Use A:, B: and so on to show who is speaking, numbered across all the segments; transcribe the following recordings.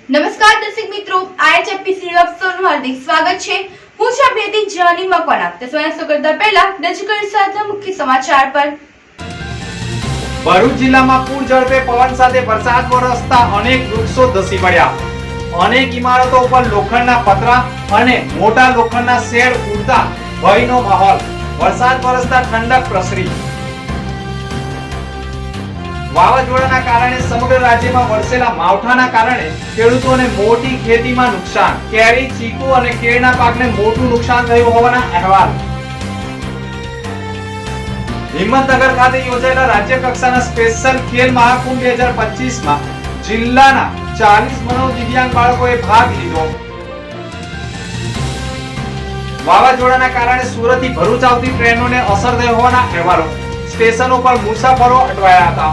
A: નમસ્કાર દર્શક મિત્રો, આઈએચએપીસી ન્યૂઝનું હાર્દિક સ્વાગત છે। હું છું આપની જાની મકવાણા। તો સ્વાગત કરતા પહેલા નજર કરીએ આજના મુખ્ય સમાચાર પર।
B: ભરૂચ જિલ્લામાં પૂર ઝડપે પવન સાથે વરસાદ વરસતા અનેક વૃક્ષો ધસી પડ્યા। અનેક ઇમારતો ઉપર લોખંડના પતરા અને મોટા લોખંડના શેડ ઉડતા ભયનો માહોલ। વરસાદ વરસતા ઠંડક પ્રસરી। વાવાઝોડાના કારણે સમગ્ર રાજ્યમાં વરસેલા માવઠાના કારણે ખેડૂતોને મોટી ખેતીમાં નુકસાન। કેરી, ચીકુ અને કેળના પાકને મોટું નુકસાન થયું હોવાના અહેવાલ। હિંમતનગર ખાતે યોજાયેલા રાજ્ય કક્ષાના સ્પેશિયલ ખેલ મહાકુંભ 2025માં જિલ્લાના 40 મનોદિવ્યાંગ બાળકોએ ભાગ લીધો। વાવાઝોડાના કારણે સુરતથી ભરૂચ આવતી ટ્રેનોને અસર થઈ હોવાના અહેવાલો। स्टेशनों पर मुसाफिरों अटवाया था।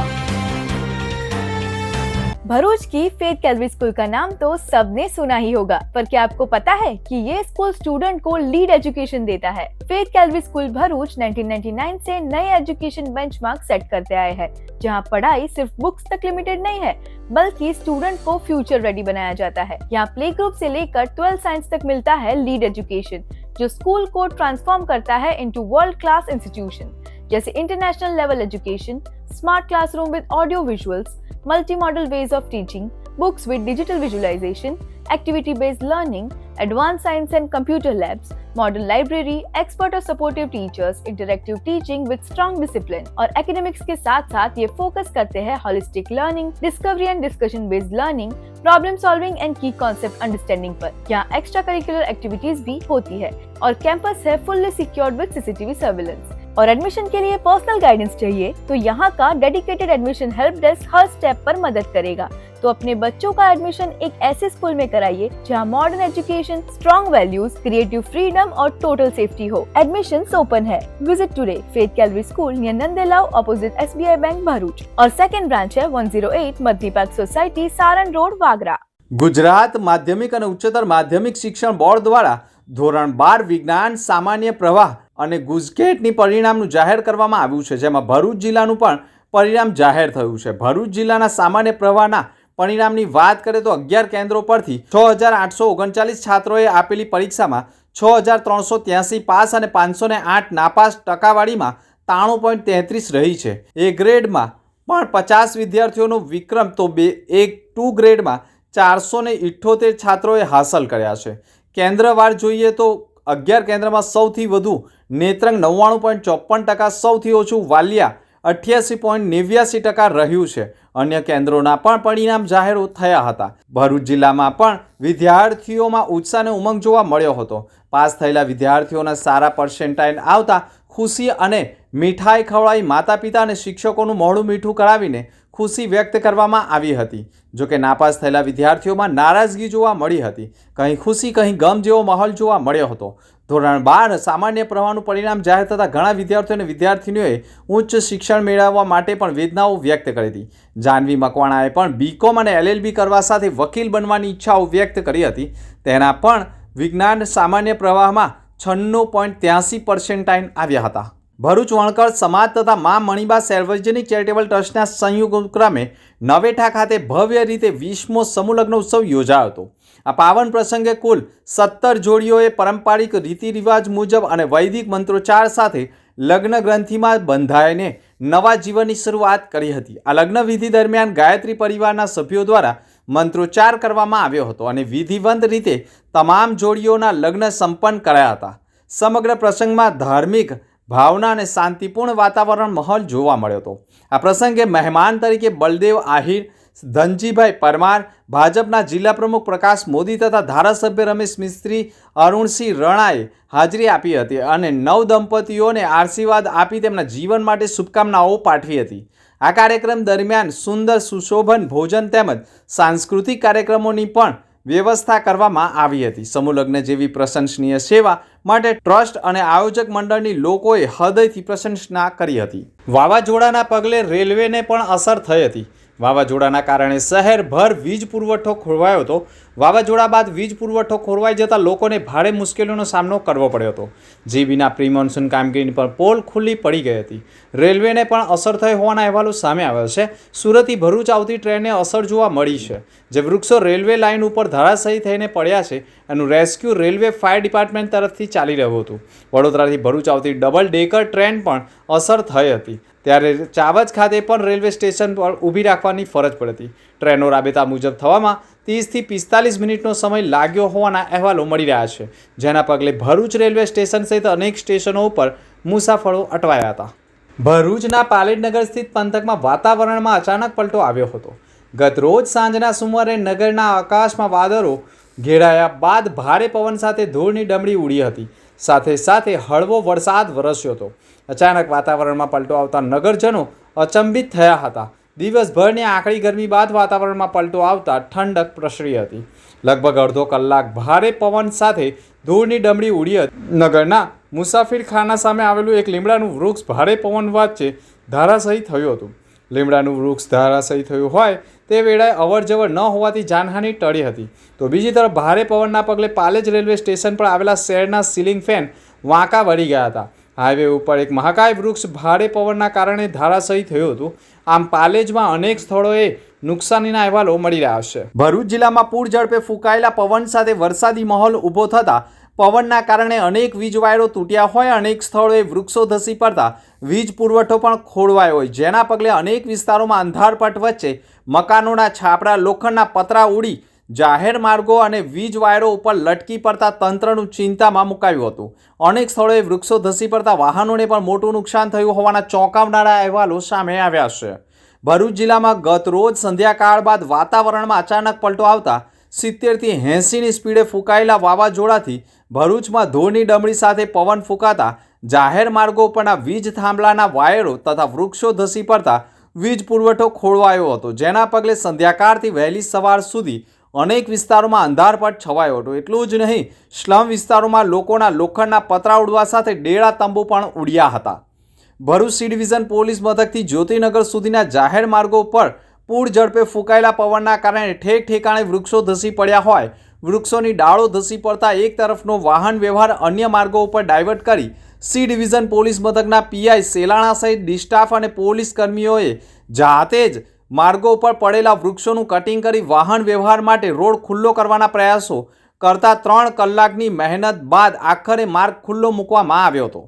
C: भरूच की फेथ कैलरी स्कूल का नाम तो सबने सुना ही होगा, पर क्या आपको पता है कि ये स्कूल स्टूडेंट को लीड एजुकेशन देता है। फेथ कैलरी स्कूल भरूच 1999 से नए एजुकेशन बेंचमार्क सेट करते आए हैं, जहां पढ़ाई सिर्फ बुक्स तक लिमिटेड नहीं है, बल्कि स्टूडेंट को फ्यूचर रेडी बनाया जाता है। यहाँ प्ले ग्रुप से लेकर 12 साइंस तक मिलता है लीड एजुकेशन, जो स्कूल को ट्रांसफॉर्म करता है इनटू वर्ल्ड क्लास इंस्टीट्यूशन, जैसे international level education, smart classroom with audio visuals, multi model ways of teaching, books with digital visualisation, activity based learning, advance science and computer labs, modern library, expert और supportive teachers, interactive teaching with strong discipline. और academics के साथ साथ ये focus करते हैं holistic learning, discovery and discussion based learning, problem solving and की concept understanding पर। यहाँ एक्स्ट्रा करिकुलर एक्टिविटीज भी होती है और कैंपस है fully secured with CCTV surveillance. और एडमिशन के लिए पर्सनल गाइडेंस चाहिए तो यहाँ का डेडिकेटेड एडमिशन हेल्प डेस्क हर स्टेप पर मदद करेगा। तो अपने बच्चों का एडमिशन एक ऐसे स्कूल में कराइए जहाँ modern education, strong values, creative freedom और टोटल सेफ्टी हो। एडमिशंस ओपन है। Visit today faith Calvary school near Nandelav opposite SBI bank Bharuch और सेकंड ब्रांच है 108 Madani park society Saran road Vagra.
B: Gujarat माध्यमिक અને ઉચ્ચતર માધ્યમિક શિક્ષણ બોર્ડ દ્વારા ધોરણ 12 વિજ્ઞાન સામાન્ય પ્રવાહ અને ગુજકેટની પરિણામનું જાહેર કરવામાં આવ્યું છે, જેમાં ભરૂચ જિલ્લાનું પણ પરિણામ જાહેર થયું છે। ભરૂચ જિલ્લાના સામાન્ય પ્રવાહના પરિણામની વાત કરીએ તો 11 કેન્દ્રો પરથી 6839 છાત્રોએ આપેલી પરીક્ષામાં 6383 પાસ અને 508 નાપાસ। ટકાવારીમાં 93.33 રહી છે। એ ગ્રેડમાં પણ 50 વિદ્યાર્થીઓનો વિક્રમ તો 2 ગ્રેડમાં 478 છાત્રોએ હાંસલ કર્યા છે। કેન્દ્રવાર જોઈએ તો 11 કેન્દ્રમાં સૌથી વધુ નેત્રંગ 99.54%, સૌથી ઓછું વાલિયા 88.89% રહ્યું છે। અન્ય કેન્દ્રોના પણ પરિણામ જાહેર થયા હતા। ભરૂચ જિલ્લામાં પણ વિદ્યાર્થીઓમાં ઉત્સાહ અને ઉમંગ જોવા મળ્યો હતો। પાસ થયેલા વિદ્યાર્થીઓના સારા પર્સેન્ટાઇલ આવતા ખુશી અને મીઠાઈ ખવડાવી માતા પિતા અને શિક્ષકોનું મોઢું મીઠું કરાવીને ખુશી વ્યક્ત કરવામાં આવી હતી। જોકે નાપાસ થયેલા વિદ્યાર્થીઓમાં નારાજગી જોવા મળી હતી। કંઈ ખુશી કંઈ ગમ જેવો માહોલ જોવા મળ્યો હતો। ધોરણ 12 સામાન્ય પ્રવાહનું પરિણામ જાહેર થતાં ઘણા વિદ્યાર્થીઓ અને વિદ્યાર્થીનીઓએ ઉચ્ચ શિક્ષણ મેળવવા માટે પણ વેદનાઓ વ્યક્ત કરી હતી। જાનવી મકવાણાએ પણ BCom અને LLB કરવા સાથે વકીલ બનવાની ઈચ્છાઓ વ્યક્ત કરી હતી। તેના પણ વિજ્ઞાન સામાન્ય પ્રવાહમાં 96.83% આવ્યા હતા। ભરૂચ વણકર સમાજ તથા મા મણિબા સાર્વજનિક ચેરિટેબલ ટ્રસ્ટના સંયુક્ત ઉપક્રમે નવેઠા ખાતે ભવ્ય રીતે 20મો સમૂહ લગ્ન ઉત્સવ યોજાયો હતો। આ પાવન પ્રસંગે કુલ 17 જોડીઓએ પારંપરિક રીતિ રિવાજ મુજબ અને વૈદિક મંત્રોચ્ચાર સાથે લગ્ન ગ્રંથિમાં બંધાઈને નવા જીવનની શરૂઆત કરી હતી। આ લગ્ન વિધિ દરમિયાન ગાયત્રી પરિવારના સભ્યો દ્વારા મંત્રોચ્ચાર કરવામાં આવ્યો હતો અને વિધિવંત રીતે તમામ જોડીઓના લગ્ન સંપન્ન કરાયા હતા। સમગ્ર પ્રસંગમાં ધાર્મિક ભાવના અને શાંતિપૂર્ણ વાતાવરણ માહોલ જોવા મળ્યો હતો। આ પ્રસંગે મહેમાન તરીકે બલદેવ આહિર, ધનજીભાઈ પરમાર, ભાજપના જિલ્લા પ્રમુખ પ્રકાશ મોદી તથા ધારાસભ્ય રમેશ મિસ્ત્રી, અરુણસિંહ રણાએ હાજરી આપી હતી અને નવ દંપતીઓને આશીર્વાદ આપી તેમના જીવન માટે શુભકામનાઓ પાઠવી હતી। આ કાર્યક્રમ દરમિયાન સુંદર સુશોભન ભોજન તેમજ સાંસ્કૃતિક કાર્યક્રમોની પણ વ્યવસ્થા કરવામાં આવી હતી। સમૂહ લગ્ન જેવી પ્રશંસનીય સેવા માટે ટ્રસ્ટ અને આયોજક મંડળની લોકોએ હૃદયથી પ્રશંસા કરી હતી। વાવાઝોડાના પગલે રેલવેને પણ અસર થઈ હતી। વાવાઝોડાના કારણે શહેરભર વીજ પુરવઠો ખોરવાયો હતો. વાવાઝોડા બાદ વીજ પુરવઠો ખોરવાઈ જતાં લોકોને ભારે મુશ્કેલીઓનો સામનો કરવો પડ્યો હતો. જીબીના પ્રી મોન્સૂન કામગીરી પર પોલ ખુલ્લી પડી ગઈ હતી. રેલવેને પણ અસર થઈ હોવાના અહેવાલો સામે આવ્યા છે. સુરતથી ભરૂચ આવતી ટ્રેનને અસર જોવા મળી છે. જે વૃક્ષો રેલવે લાઇન ઉપર ધરાશાયી થઈને પડ્યા છે એનું રેસ્ક્યુ રેલવે ફાયર ડિપાર્ટમેન્ટ તરફથી ચાલી રહ્યું હતું. વડોદરાથી ભરૂચ આવતી ડબલ ડેકર ટ્રેન પણ અસર થઈ હતી. ત્યારે ચાવજ ખાતે પણ રેલવે સ્ટેશન પર ઊભી રાખવાની ફરજ પડી હતી. ટ્રેનો રાબેતા મુજબ થવામાં 30 થી 45 મિનિટનો સમય લાગ્યો હોવાના અહેવાલો મળી રહ્યા છે. જેના પગલે ભરૂચ રેલવે સ્ટેશન સહિત અનેક સ્ટેશનો ઉપર મુસાફરો અટવાયા હતા. ભરૂચના પાલેટનગર સ્થિત પંથકમાં વાતાવરણમાં અચાનક પલટો આવ્યો હતો. ગત રોજ સાંજના સુમારે નગરના આકાશમાં વાદળો ઘેરાયા બાદ ભારે પવન સાથે ધૂળની ડમરી ઉડી હતી. સાથે સાથે હળવો વરસાદ વરસ્યો હતો. અચાનક વાતાવરણમાં પલટો આવતા નગરજનો અચંબિત થયા હતા. દિવસભરની આકરી ગરમી બાદ વાતાવરણમાં પલટો આવતા ઠંડક પ્રસરી હતી. લગભગ અડધો કલાક ભારે પવન સાથે ધૂળની ડમરી ઉડી હતી. નગરના મુસાફિરખાના સામે આવેલું એક લીમડાનું વૃક્ષ ભારે પવન વચ્ચે ધરાશાયી થયું હતું. લીમડાનું વૃક્ષ ધરાશાયી થયું હોય તે વેળાએ અવરજવર ન હોવાથી જાનહાનિ ટળી હતી. તો બીજી તરફ ભારે પવનના પગલે પાલેજ રેલવે સ્ટેશન પર આવેલા શહેરના સીલિંગ ફેન વાંકા વળી ગયા હતા. હાઈવે ઉપર એક મહાકાય વૃક્ષ ભારે પવનના કારણે ધરાશાયી થયું હતું. આમ પાલેજમાં અનેક સ્થળોએ નુકસાનીના અહેવાલો મળી રહ્યા છે. ભરૂચ જિલ્લામાં પૂર ઝડપે ફૂંકાયેલા પવન સાથે વરસાદી માહોલ ઊભો થતા પવનના કારણે અનેક વીજ વાયરો તૂટ્યા હોય, અનેક સ્થળોએ વૃક્ષો ધસી પડતા વીજ પુરવઠો પણ ખોરવાયો હોય. જેના પગલે અનેક વિસ્તારોમાં અંધારપટ વચ્ચે મકાનોના છાપરા, લોખંડના પતરા ઉડી જાહેર માર્ગો અને વીજ વાયરો ઉપર લટકી પડતા તંત્રનું ચિંતામાં મુકાયું હતું. અનેક સ્થળોએ વૃક્ષો ધસી પડતા વાહનોને પણ મોટું નુકસાન થયું હોવાના ચોંકાવનારા અહેવાલો સામે આવ્યા છે. ભરૂચ જિલ્લામાં ગત રોજ સંધ્યાકાળ બાદ વાતાવરણમાં અચાનક પલટો આવતા 70 થી 80ની સ્પીડે ફૂંકાયેલા વાવાઝોડાથી ભરૂચમાં ધૂળની ડમરી સાથે પવન ફૂંકાતા જાહેર માર્ગો પરના વીજ થાંભલાના વાયરો તથા વૃક્ષો ધસી પડતા વીજ પુરવઠો ખોરવાયો હતો. જેના પગલે સંધ્યાકાળથી વહેલી સવાર સુધી અનેક વિસ્તારોમાં અંધારપટ છવાયો હતો. એટલું જ નહીં, સ્લમ વિસ્તારોમાં લોકોના લોખંડના પતરા ઉડવા સાથે ડેરા તંબુ પણ ઉડ્યા હતા. Bharuch C division police મથકથી Jyotinagar સુધીના જાહેર માર્ગો પર પૂર ઝડપે ફૂંકાયેલા પવનના કારણે ઠેક ઠેકાણે વૃક્ષો ધસી પડ્યા હોય. વૃક્ષોની ડાળો ધસી પડતા એક તરફનો વાહન વ્યવહાર અન્ય માર્ગો ઉપર ડાયવર્ટ કરી સી ડિવિઝન પોલીસ મથકના પીઆઈ સેલાણા સહિત ડિસ્ટાફ અને પોલીસ કર્મીઓએ જાતે જ માર્ગો ઉપર પડેલા વૃક્ષોનું કટિંગ કરી વાહન વ્યવહાર માટે રોડ ખુલ્લો કરવાના પ્રયાસો કરતા 3 કલાકની મહેનત બાદ આખરે માર્ગ ખુલ્લો મૂકવામાં આવ્યો હતો.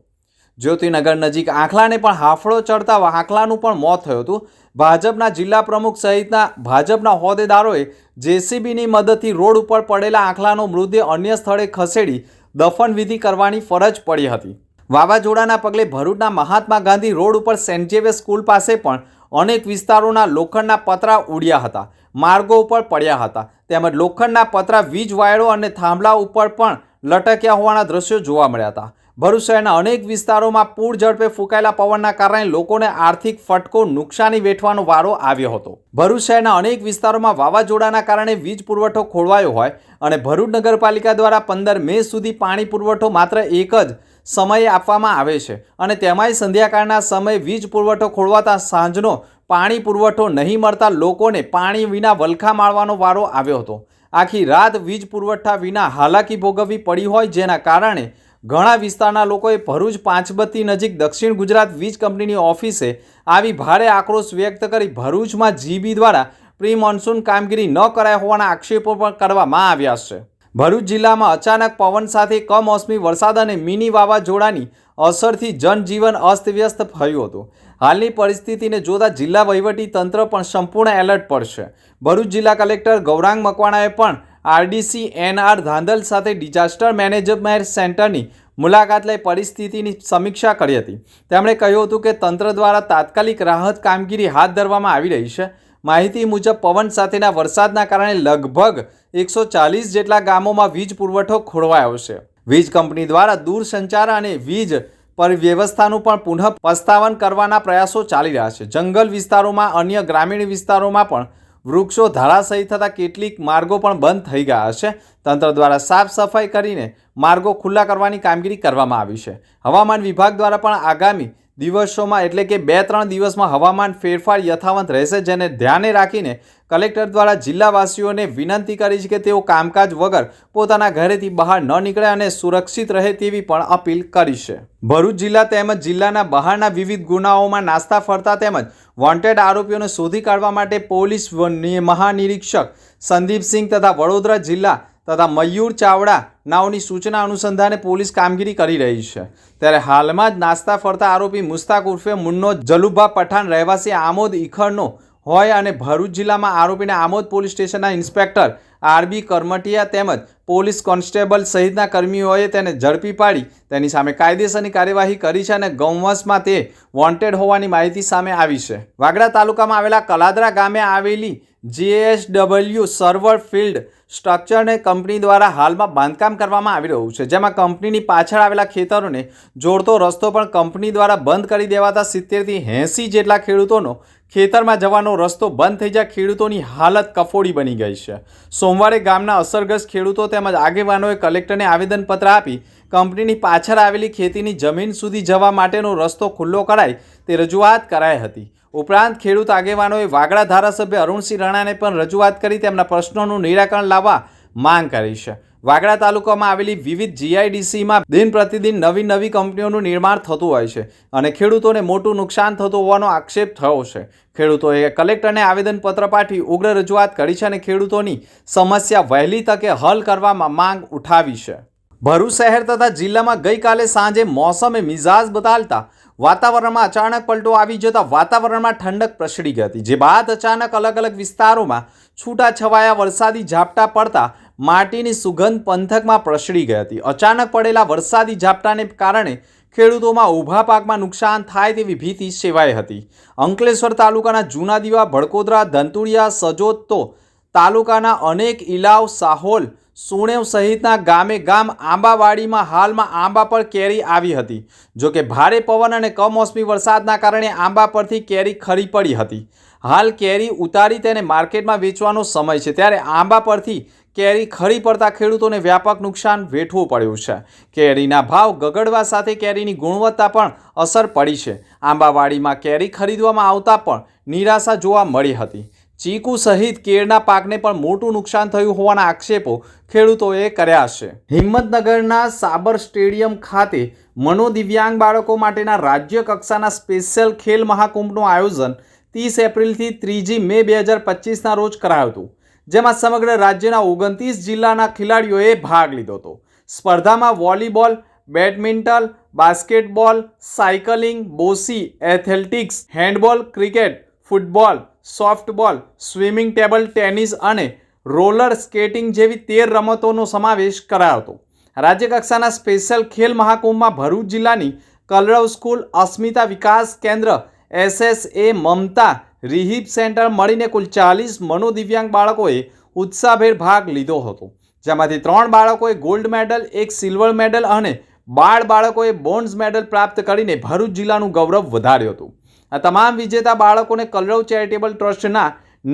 B: જ્યોતિનગર નજીક આંખલાને પણ હાફળો ચડતા આંખલાનું પણ મોત થયું હતું. ભાજપના જિલ્લા પ્રમુખ સહિતના ભાજપના હોદ્દેદારોએ જેસીબીની મદદથી રોડ ઉપર પડેલા આંખલાનો મૃતદેહ અન્ય સ્થળે ખસેડી દફનવિધિ કરવાની ફરજ પડી હતી. વાવાઝોડાના પગલે ભરૂચના મહાત્મા ગાંધી રોડ ઉપર સેન્ટ ઝેવિયર સ્કૂલ પાસે પણ અનેક વિસ્તારોના લોખંડના પતરા ઉડ્યા હતા, માર્ગો ઉપર પડ્યા હતા. તેમજ લોખંડના પતરા વીજ વાયરો અને થાંભલા ઉપર પણ લટક્યા હોવાના દ્રશ્યો જોવા મળ્યા હતા. ભરૂચ શહેરના અનેક વિસ્તારોમાં પૂર ઝડપે ફૂંકાયેલા પવનના કારણે લોકોને આર્થિક ફટકો નુકસાની વેઠવાનો વારો આવ્યો હતો. ભરૂચ શહેરના અનેક વિસ્તારોમાં વાવાઝોડાના કારણે વીજ પુરવઠો ખોરવાયો હોય અને ભરૂચ નગરપાલિકા દ્વારા 15 મે સુધી પાણી પુરવઠો માત્ર એક જ સમયે આપવામાં આવે છે અને તેમાંય સંધ્યાકાળના સમયે વીજ પુરવઠો ખોરવાતા સાંજનો પાણી પુરવઠો નહીં મળતા લોકોને પાણી વિના વલખા મારવાનો વારો આવ્યો હતો. આખી રાત વીજ પુરવઠા વિના હાલાકી ભોગવવી પડી હોય, જેના કારણે ઘણા વિસ્તારના લોકોએ ભરૂચ પાંચબત્તી નજીક દક્ષિણ ગુજરાત વીજ કંપનીની ઓફિસે આવી ભારે આક્રોશ વ્યક્ત કરી ભરૂચમાં જીબી દ્વારા પ્રી મોન્સૂન કામગીરી ન કરાઈ હોવાના આક્ષેપો પણ કરવામાં આવ્યા છે. ભરૂચ જિલ્લામાં અચાનક પવન સાથે કમોસમી વરસાદ અને મિની વાવાઝોડાની અસરથી જનજીવન અસ્તવ્યસ્ત થયું હતું. હાલની પરિસ્થિતિને જોતા જિલ્લા વહીવટી તંત્ર પણ સંપૂર્ણ એલર્ટ પર છે. ભરૂચ જિલ્લા કલેક્ટર ગૌરાંગ મકવાણાએ પણ આરડીસી એનઆર ધાંધલ સાથે ડિઝાસ્ટર મેનેજમેન્ટ સેન્ટરની મુલાકાત લઈ પરિસ્થિતિની સમીક્ષા કરી હતી. તેમણે કહ્યું હતું કે તંત્ર દ્વારા તાત્કાલિક રાહત કામગીરી હાથ ધરવામાં આવી રહી છે. માહિતી મુજબ પવન સાથેના વરસાદના કારણે લગભગ 140 જેટલા ગામોમાં વીજ પુરવઠો ખોરવાયો છે. વીજ કંપની દ્વારા દૂરસંચાર અને વીજ વ્યવસ્થાનું પણ પુનઃ પ્રસ્થાપન કરવાના પ્રયાસો ચાલી રહ્યા છે. જંગલ વિસ્તારોમાં અન્ય ગ્રામીણ વિસ્તારોમાં પણ વૃક્ષો ધરાશાયી થતાં કેટલીક માર્ગો પણ બંધ થઈ ગયા છે. તંત્ર દ્વારા સાફ સફાઈ કરીને માર્ગો ખુલ્લા કરવાની કામગીરી કરવામાં આવી છે. હવામાન વિભાગ દ્વારા પણ આગામી દિવસોમાં એટલે કે 2-3 દિવસમાં હવામાન ફેરફાર યથાવત રહેશે, જેને ધ્યાને રાખીને કલેક્ટર દ્વારા જિલ્લાવાસીઓને વિનંતી કરી છે કે તેઓ કામકાજ વગર પોતાના ઘરેથી બહાર ન નીકળે અને સુરક્ષિત રહે તેવી પણ અપીલ કરી છે. ભરૂચ જિલ્લા તેમજ જિલ્લાના બહારના વિવિધ ગુનાઓમાં નાસ્તા ફરતા તેમજ વોન્ટેડ આરોપીઓને શોધી કાઢવા માટે પોલીસ મહાનિરીક્ષક સંદીપસિંહ તથા વડોદરા જિલ્લા તથા મયુર ચાવડા નાઓની સૂચના અનુસંધાને પોલીસ કામગીરી કરી રહી છે. ત્યારે હાલમાં જ નાસ્તા ફરતા આરોપી મુસ્તાક ઉર્ફે મુન્નો જલુભા પઠાણ રહેવાસી આમોદ ઈખરનો હોય અને ભરૂચ જિલ્લામાં આરોપીને આમોદ પોલીસ સ્ટેશનના ઇન્સ્પેક્ટર આરબી કરમટિયા તેમજ પોલીસ કોન્સ્ટેબલ સહિતના કર્મીઓએ તેને ઝડપી પાડી તેની સામે કાયદેસરની કાર્યવાહી કરી છે અને ગૌવંશમાં તે વોન્ટેડ હોવાની માહિતી સામે આવી છે. વાગડા તાલુકામાં આવેલા કલાદરા ગામે આવેલી JSW સર્વર ફિલ્ડ સ્ટ્રક્ચરને કંપની દ્વારા હાલમાં બાંધકામ કરવામાં આવી રહ્યું છે, જેમાં કંપનીની પાછળ આવેલા ખેતરોને જોડતો રસ્તો પણ કંપની દ્વારા બંધ કરી દેવાતા 70થી 80 જેટલા ખેડૂતોનો ખેતરમાં જવાનો રસ્તો બંધ થઈ જાય ખેડૂતોની હાલત કફોડી બની ગઈ છે. સોમવારે ગામના અસરગ્રસ્ત ખેડૂતો તેમજ આગેવાનોએ કલેક્ટરને આવેદનપત્ર આપી કંપનીની પાછળ આવેલી ખેતીની જમીન સુધી જવા માટેનો રસ્તો ખુલ્લો કરાય તે રજૂઆત કરાઈ હતી. ઉપરાંત ખેડૂત આગેવાનોએ વાગડા ધારાસભ્ય અરુણસિંહ રાણાને પણ રજૂઆત કરી તેમના પ્રશ્નોનું નિરાકરણ લાવવા માંગ કરી છે. વાગડા તાલુકામાં આવેલી વિવિધ GIDCમાં દિન પ્રતિદિન નવી કંપનીઓનું નિર્માણ થતું હોય છે અને ખેડૂતોને મોટું નુકસાન થતું હોવાનો આક્ષેપ થયો છે. ખેડૂતોએ કલેક્ટરને આવેદનપત્ર પાઠવી ઉગ્ર રજૂઆત કરી છે અને ખેડૂતોની સમસ્યા વહેલી તકે હલ કરવામાં માંગ ઉઠાવી છે. ભરૂચ શહેર તથા જિલ્લામાં ગઈકાલે સાંજે મોસમે મિજાજ બદલતા વાતાવરણમાં અચાનક પલટો આવી જતા વાતાવરણમાં ઠંડક પ્રસરી ગઈ હતી, જે બાદ અચાનક અલગ અલગ વિસ્તારોમાં છૂટાછવાયા વરસાદી ઝાપટા પડતા માટીની સુગંધ પંથકમાં પ્રસરી ગઈ હતી. અચાનક પડેલા વરસાદી ઝાપટાને કારણે ખેડૂતોમાં ઊભા પાકમાં નુકસાન થાય તેવી ભીતિ સેવાઈ હતી. અંકલેશ્વર તાલુકાના જૂના દીવા, ભડકોદરા, ધંતુળિયા, સજોદ તાલુકાના અનેક ઇલાવ, સાહોલ, સુણેવ સહિતના ગામે ગામ આંબાવાડીમાં હાલમાં આંબા પર કેરી આવી હતી. જોકે ભારે પવન અને કમોસમી વરસાદના કારણે આંબા પરથી કેરી ખરી પડી હતી. હાલ કેરી ઉતારી તેને માર્કેટમાં વેચવાનો સમય છે, ત્યારે આંબા પરથી કેરી ખરી પડતા ખેડૂતોને વ્યાપક નુકસાન વેઠવું પડ્યું છે. કેરીના ભાવ ગગડવા સાથે કેરીની ગુણવત્તા પણ અસર પડી છે. આંબાવાડીમાં કેરી ખરીદવામાં આવતા પણ નિરાશા જોવા મળી હતી. ચીકુ સહિત કેળના પાકને પણ મોટું નુકસાન થયું હોવાના આક્ષેપો ખેડૂતોએ કર્યા છે. હિંમતનગરના સાબર સ્ટેડિયમ ખાતે મનોદિવ્યાંગ બાળકો માટેના રાજ્ય કક્ષાના સ્પેશિયલ ખેલ મહાકુંભનું આયોજન 30 એપ્રિલથી 3 મે 2025ના રોજ કરાયું હતું, જેમાં સમગ્ર રાજ્યના 29 જિલ્લાના ખેલાડીઓએ ભાગ લીધો હતો. સ્પર્ધામાં volleyball, badminton, basketball, cycling, bocce, athletics, handball, cricket, football, softball, swimming, table tennis અને રોલર સ્કેટિંગ જેવી 13 રમતોનો સમાવેશ કરાયો હતો. રાજ્યકક્ષાના સ્પેશિયલ ખેલ મહાકુંભમાં ભરૂચ જિલ્લાની કલરવ સ્કૂલ, અસ્મિતા વિકાસ કેન્દ્ર, SSA, મમતા રિહીબ સેન્ટર મળીને કુલ 40 મનોદિવ્યાંગ બાળકોએ ઉત્સાહભેર ભાગ લીધો હતો, જેમાંથી 3 બાળકોએ ગોલ્ડ મેડલ, 1 સિલ્વર મેડલ અને 12 બાળકોએ બ્રોન્ઝ મેડલ પ્રાપ્ત કરીને ભરૂચ જિલ્લાનું ગૌરવ વધાર્યું હતું. આ તમામ વિજેતા બાળકોને કલરવ ચેરિટેબલ ટ્રસ્ટના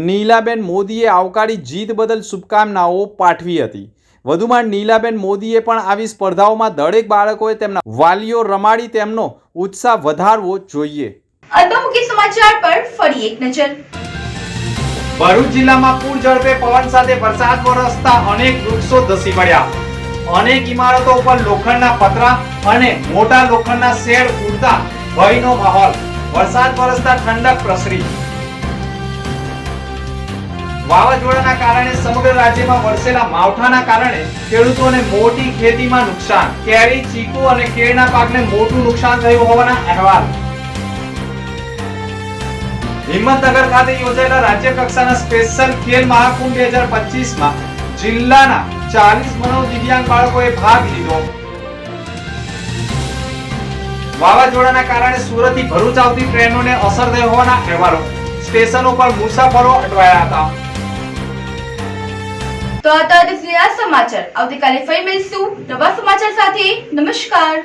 B: નીલાબેન મોદીએ આવકારી જીત બદલ શુભકામનાઓ પાઠવી હતી. વધુમાં નીલાબેન મોદીએ પણ આવી સ્પર્ધાઓમાં દરેક બાળકોએ તેમના વાલીઓ રમાડી તેમનો ઉત્સાહ વધારવો જોઈએ.
A: અલ્પમુખી સમાચાર પર ફરી એક નજર.
B: ભરૂચ જિલ્લામાં પૂર ઝડપે પવન સાથે વરસાદ વરસતા અનેક વૃક્ષો ધસી પડ્યા. અનેક ઇમારતો ઉપર લોખંડના પતરા અને મોટા લોખંડના શેડ ઉડતા ભયનો માહોલ. વરસાદ વરસતા ઠંડક પ્રસરી. વાવાઝોડાના કારણે સમગ્ર રાજ્યમાં વરસેલા માવઠાના કારણે ખેડૂતોને મોટી ખેતીમાં નુકસાન. કેરી, ચીકુ અને કેળના પાકને મોટું નુકસાન થયું હોવાના અહેવાલ. હિંમતનગર ખાતે યોજાયેલા રાજ્ય કક્ષાના સ્પેશિયલ ખેલ મહાકુંભ 2025માં જિલ્લાના 40 મનોદિવ્યાંગ બાળકોએ ભાગ લીધો. વાવાઝોડાના કારણે સુરતથી ભરૂચ આવતી ટ્રેનોને અસર થઈ હોવાના અહેવાલો. સ્ટેશનો પર મુસાફરો અટવાયા હતા.
A: તો આ હતા સમાચાર. આવતીકાલે ફરી મળીશું નવા સમાચાર સાથે. નમસ્કાર.